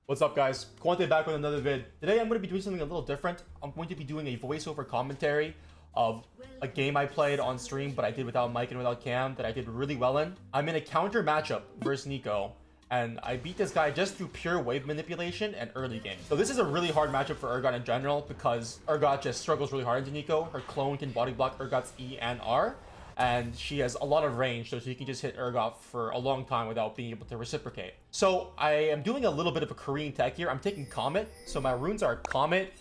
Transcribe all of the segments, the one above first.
What's up, guys? Quante back with another vid. Today I'm going to be doing something a little different. I'm going to be doing a voiceover commentary of a game I played on stream, but I did without mic and without cam, that I did really well in. I'm in a counter matchup versus Nico, and I beat this guy just through pure wave manipulation and early game. So this is a really hard matchup for Urgot in general, because Urgot just struggles really hard into Nico. Her clone can body block Urgot's E and R, and she has a lot of range, so she can just hit Urgot for a long time without being able to reciprocate. So I am doing a little bit of a Korean tech here. I'm taking Comet, so my runes are Comet,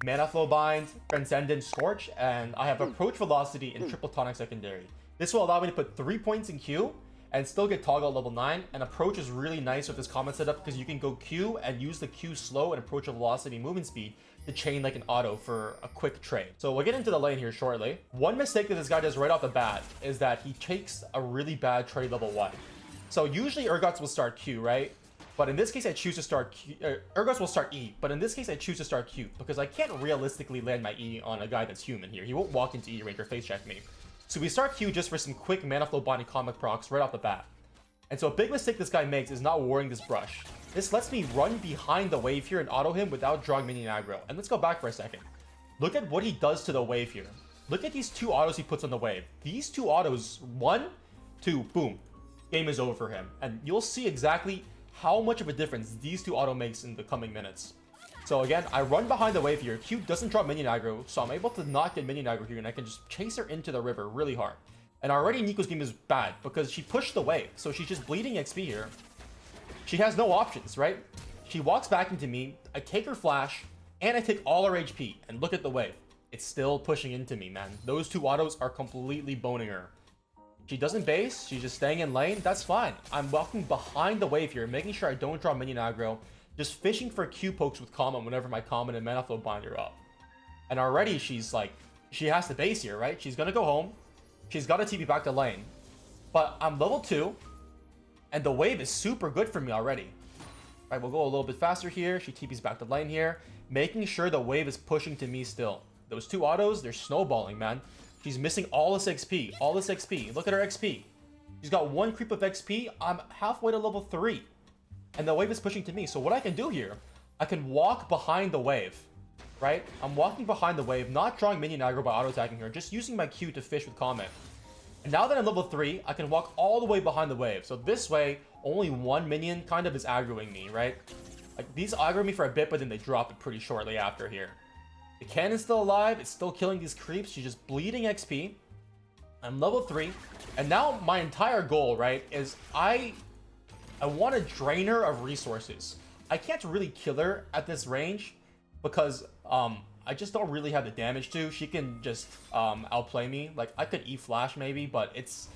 Mana Flow Bind, Transcendent, Scorch, and I have Approach Velocity and Triple Tonic Secondary. This will allow me to put 3 points in Q and still get Toggle at level 9, and Approach is really nice with this Comet setup because you can go Q and use the Q slow and Approach Velocity movement speed to chain like an auto for a quick trade. So we'll get into the lane here shortly. One mistake that this guy does right off the bat is that he takes a really bad trade level 1. So usually Urgots will start Q, right? But in this case, I choose to start Q. Urgots will start E, but in this case, I choose to start Q because I can't realistically land my E on a guy that's human here. He won't walk into E range or face check me. So we start Q just for some quick Mana Flow Binding comic procs right off the bat. And so a big mistake this guy makes is not warding this brush. This lets me run behind the wave here and auto him without drawing minion aggro. And let's go back for a second. Look at what he does to the wave here. Look at these 2 autos he puts on the wave. These 2 autos, 1, 2, boom. Game is over for him. And you'll see exactly how much of a difference these 2 auto makes in the coming minutes. So again, I run behind the wave here. Q doesn't drop minion aggro, so I'm able to not get minion aggro here, and I can just chase her into the river really hard. And already Nico's game is bad because she pushed the wave, so she's just bleeding XP here. She has no options, right? She walks back into me, I take her flash, and I take all her HP, and look at the wave. It's still pushing into me, man. Those 2 autos are completely boning her. She doesn't base, she's just staying in lane, that's fine. I'm walking behind the wave here, making sure I don't draw minion aggro, just fishing for Q pokes with Comet whenever my Comet and Mana Flow Bind are up. And already she's like, she has to base here, right? She's gonna go home, she's gotta TP back to lane. But I'm level 2, and the wave is super good for me already. Right, we'll go a little bit faster here. She TPs back to lane here, making sure the wave is pushing to me still. Those 2 autos, they're snowballing, man. She's missing all this XP, all this XP. Look at her XP. She's got 1 creep of XP. I'm halfway to level 3. And the wave is pushing to me. So what I can do here, I can walk behind the wave, right? I'm walking behind the wave, not drawing minion aggro by auto-attacking her, just using my Q to fish with Comet. And now that I'm level 3, I can walk all the way behind the wave. So this way, only 1 minion kind of is aggroing me, right? Like, these aggro me for a bit, but then they drop it pretty shortly after here. The cannon's still alive. It's still killing these creeps. She's just bleeding XP. I'm level 3. And now my entire goal, right, is I want to drain her of resources. I can't really kill her at this range because I just don't really have the damage to. She can just outplay me. Like, I could E-flash maybe, but it's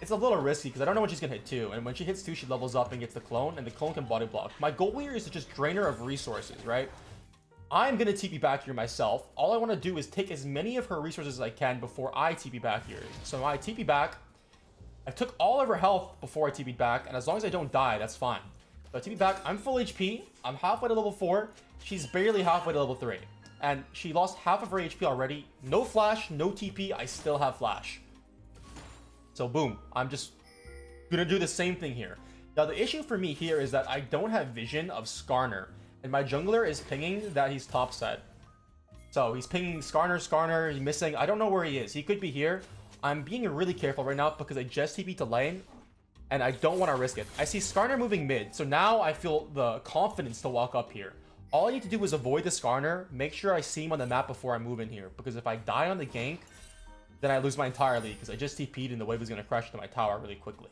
a little risky because I don't know when she's gonna hit 2. And when she hits 2, she levels up and gets the clone, and the clone can body block. My goal here is to just drain her of resources, right? I'm gonna TP back here myself. All I want to do is take as many of her resources as I can before I TP back here. So I TP back. I took all of her health before I TP'd back, and as long as I don't die, that's fine. So I TP back. I'm full HP. I'm halfway to level 4. She's barely halfway to level 3. And she lost half of her HP already. No flash, no TP. I still have flash. So boom. I'm just gonna do the same thing here. Now the issue for me here is that I don't have vision of Skarner. And my jungler is pinging that he's top set. So he's pinging Skarner, he's missing. I don't know where he is. He could be here. I'm being really careful right now because I just TP'd to lane. And I don't want to risk it. I see Skarner moving mid. So now I feel the confidence to walk up here. All I need to do is avoid the Skarner. Make sure I see him on the map before I move in here. Because if I die on the gank, then I lose my entire lead. Because I just TP'd and the wave is going to crash into my tower really quickly.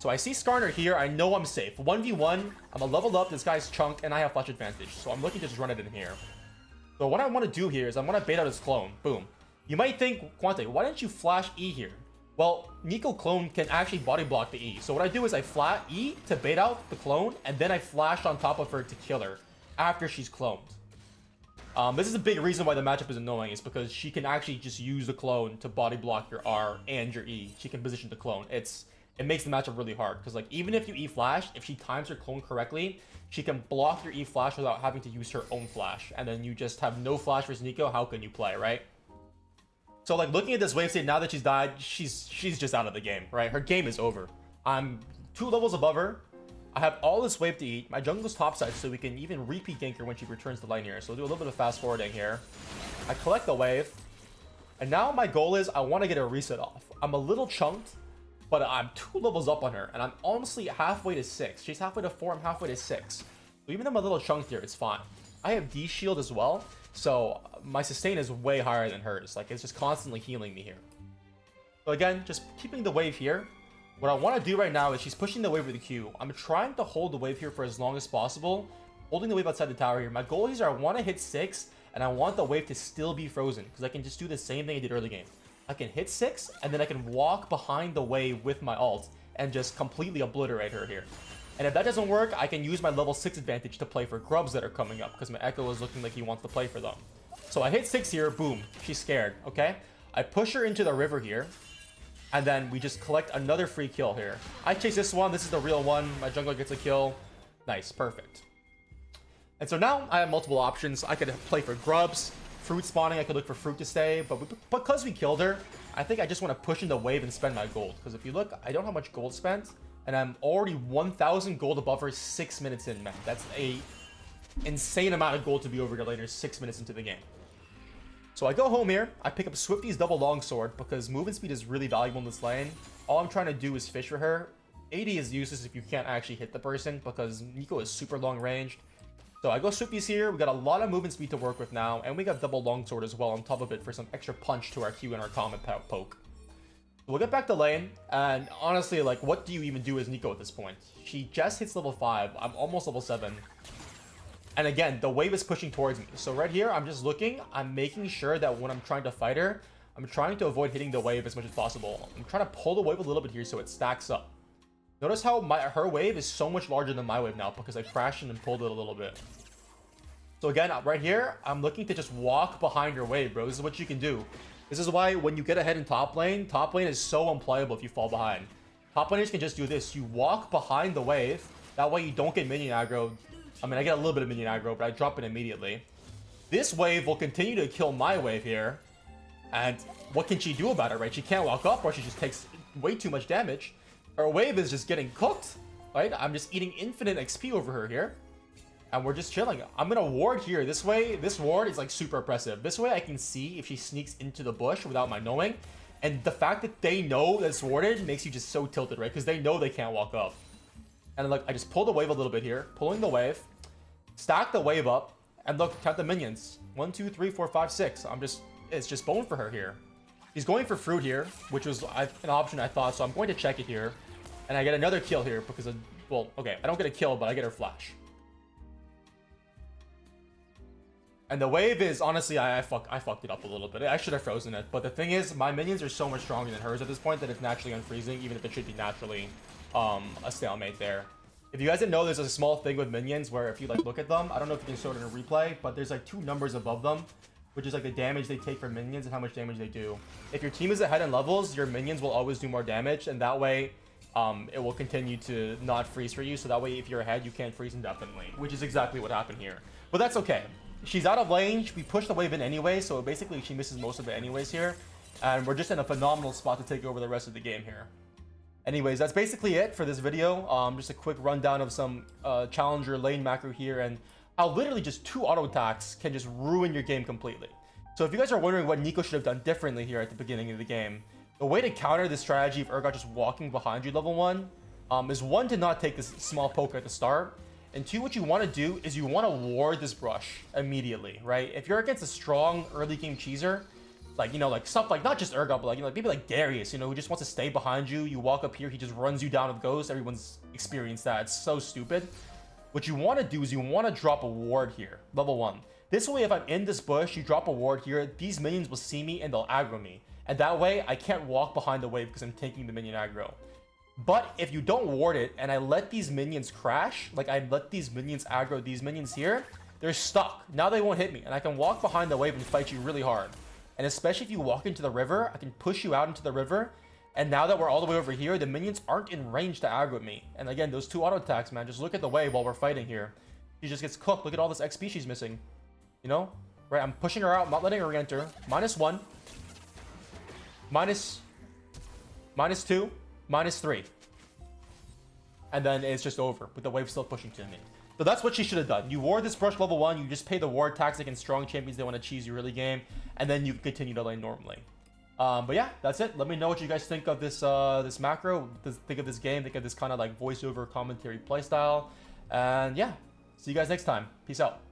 So I see Skarner here. I know I'm safe. 1v1. I'm a leveled up. This guy's chunk. And I have flash advantage. So I'm looking to just run it in here. So what I want to do here is I want to bait out his clone. Boom. You might think, Quante, why didn't you flash E here? Well, Nico clone can actually body block the E. So what I do is I flat E to bait out the clone. And then I flash on top of her to kill her after she's cloned. This is a big reason why the matchup is annoying. Is because she can actually just use the clone to body block your R and your E. She can position the clone. It makes the matchup really hard, because like even if you E-flash, if she times her clone correctly, she can block your E-flash without having to use her own flash, and then you just have no flash versus Nico. How can you play, right? So like looking at this wave state, now that she's died, she's just out of the game, right? Her game is over. I'm 2 levels above her. I have all this wave to eat. My jungle's topside, so we can even repeat gank her when she returns to lane here. So we'll do a little bit of fast forwarding here. I collect the wave. And now my goal is I want to get a reset off. I'm a little chunked, but I'm 2 levels up on her. And I'm honestly halfway to 6. She's halfway to 4, I'm halfway to 6. So even though I'm a little chunked here, it's fine. I have D shield as well. So my sustain is way higher than hers. Like, it's just constantly healing me here. So again, just keeping the wave here. What I want to do right now is she's pushing the wave with the Q. I'm trying to hold the wave here for as long as possible. Holding the wave outside the tower here. My goal is I want to hit 6, and I want the wave to still be frozen. Because I can just do the same thing I did early game. I can hit 6, and then I can walk behind the wave with my ult, and just completely obliterate her here. And if that doesn't work, I can use my level 6 advantage to play for grubs that are coming up. Because my Echo is looking like he wants to play for them. So I hit 6 here, boom. She's scared, okay? I push her into the river here. And then we just collect another free kill here. I chase this one. This is the real one. My jungler gets a kill. Nice. Perfect. And so now I have multiple options. I could play for grubs, fruit spawning. I could look for fruit to stay. But because we killed her, I think I just want to push in the wave and spend my gold. Because if you look, I don't have much gold spent. And I'm already 1,000 gold above her 6 minutes in, man. That's a insane amount of gold to be over your laner 6 minutes into the game. So I go home here, I pick up Swifty's double longsword because movement speed is really valuable in this lane. All I'm trying to do is fish for her. 80 is useless if you can't actually hit the person because Neeko is super long ranged. So I go Swifty's here, we got a lot of movement speed to work with now, and we got double longsword as well on top of it for some extra punch to our Q and our comet poke. So we'll get back to lane, and honestly, like, what do you even do as Neeko at this point? She just hits level 5, I'm almost level 7. And again, the wave is pushing towards me. So right here, I'm just looking. I'm making sure that when I'm trying to fight her, I'm trying to avoid hitting the wave as much as possible. I'm trying to pull the wave a little bit here so it stacks up. Notice how her wave is so much larger than my wave now because I crashed in and pulled it a little bit. So again, right here, I'm looking to just walk behind your wave, bro. This is what you can do. This is why when you get ahead in top lane is so unplayable if you fall behind. Top laners can just do this. You walk behind the wave. That way you don't get minion aggro. I mean, I get a little bit of minion aggro, but I drop it immediately. This wave will continue to kill my wave here. And what can she do about it, right? She can't walk up or she just takes way too much damage. Her wave is just getting cooked, right? I'm just eating infinite XP over her here. And we're just chilling. I'm going to ward here. This way, this ward is like super oppressive. This way I can see if she sneaks into the bush without my knowing. And the fact that they know that's warded makes you just so tilted, right? Because they know they can't walk up. And look, I just pull the wave a little bit here. Pulling the wave. Stack the wave up, and look, count the minions. 1, 2, 3, 4, 5, 6. It's just bone for her here. He's going for fruit here, which was an option I thought, so I'm going to check it here. And I get another kill here because of, well, okay, I don't get a kill, but I get her flash. And the wave is, honestly, I fucked it up a little bit. I should have frozen it, but the thing is, my minions are so much stronger than hers at this point that it's naturally unfreezing, even if it should be naturally a stalemate there. If you guys didn't know, there's a small thing with minions where if you like look at them, I don't know if you can show it in a replay, but there's like 2 numbers above them, which is like the damage they take from minions and how much damage they do. If your team is ahead in levels, your minions will always do more damage, and that way it will continue to not freeze for you. So that way, if you're ahead, you can't freeze indefinitely, which is exactly what happened here. But that's okay. She's out of lane. We pushed the wave in anyway, so basically she misses most of it anyways here. And we're just in a phenomenal spot to take over the rest of the game here. Anyways, that's basically it for this video. Just a quick rundown of some challenger lane macro here, and how literally just 2 auto attacks can just ruin your game completely. So if you guys are wondering what Neeko should have done differently here at the beginning of the game, the way to counter this strategy of Urgot just walking behind you level 1 is 1, to not take this small poke at the start, and 2, what you want to do is you want to ward this brush immediately, right? If you're against a strong early game cheeser, like, you know, like stuff like, not just Urgot, but like, you know, maybe like Darius, you know, who just wants to stay behind you. You walk up here, he just runs you down with Ghost. Everyone's experienced that. It's so stupid. What you want to do is you want to drop a ward here, level 1. This way, if I'm in this bush, you drop a ward here, these minions will see me and they'll aggro me. And that way, I can't walk behind the wave because I'm taking the minion aggro. But if you don't ward it and I let these minions crash, like I let these minions aggro these minions here, they're stuck. Now they won't hit me, and I can walk behind the wave and fight you really hard. And especially if you walk into the river, I can push you out into the river. And now that we're all the way over here, the minions aren't in range to aggro me. And again, those 2 auto attacks, man, just look at the wave while we're fighting here. She just gets cooked. Look at all this XP she's missing. You know? Right, I'm pushing her out, I'm not letting her re-enter. -1. -2. -3. and then it's just over with the wave still pushing to me. So that's what she should have done. You ward this brush level 1, you just pay the ward tax against strong champions that want to cheese you early game, and then you continue to lane normally. But yeah, that's it. Let me know what you guys think of this this macro, think of this game, think of this kind of like voiceover commentary playstyle. And yeah, see you guys next time. Peace out.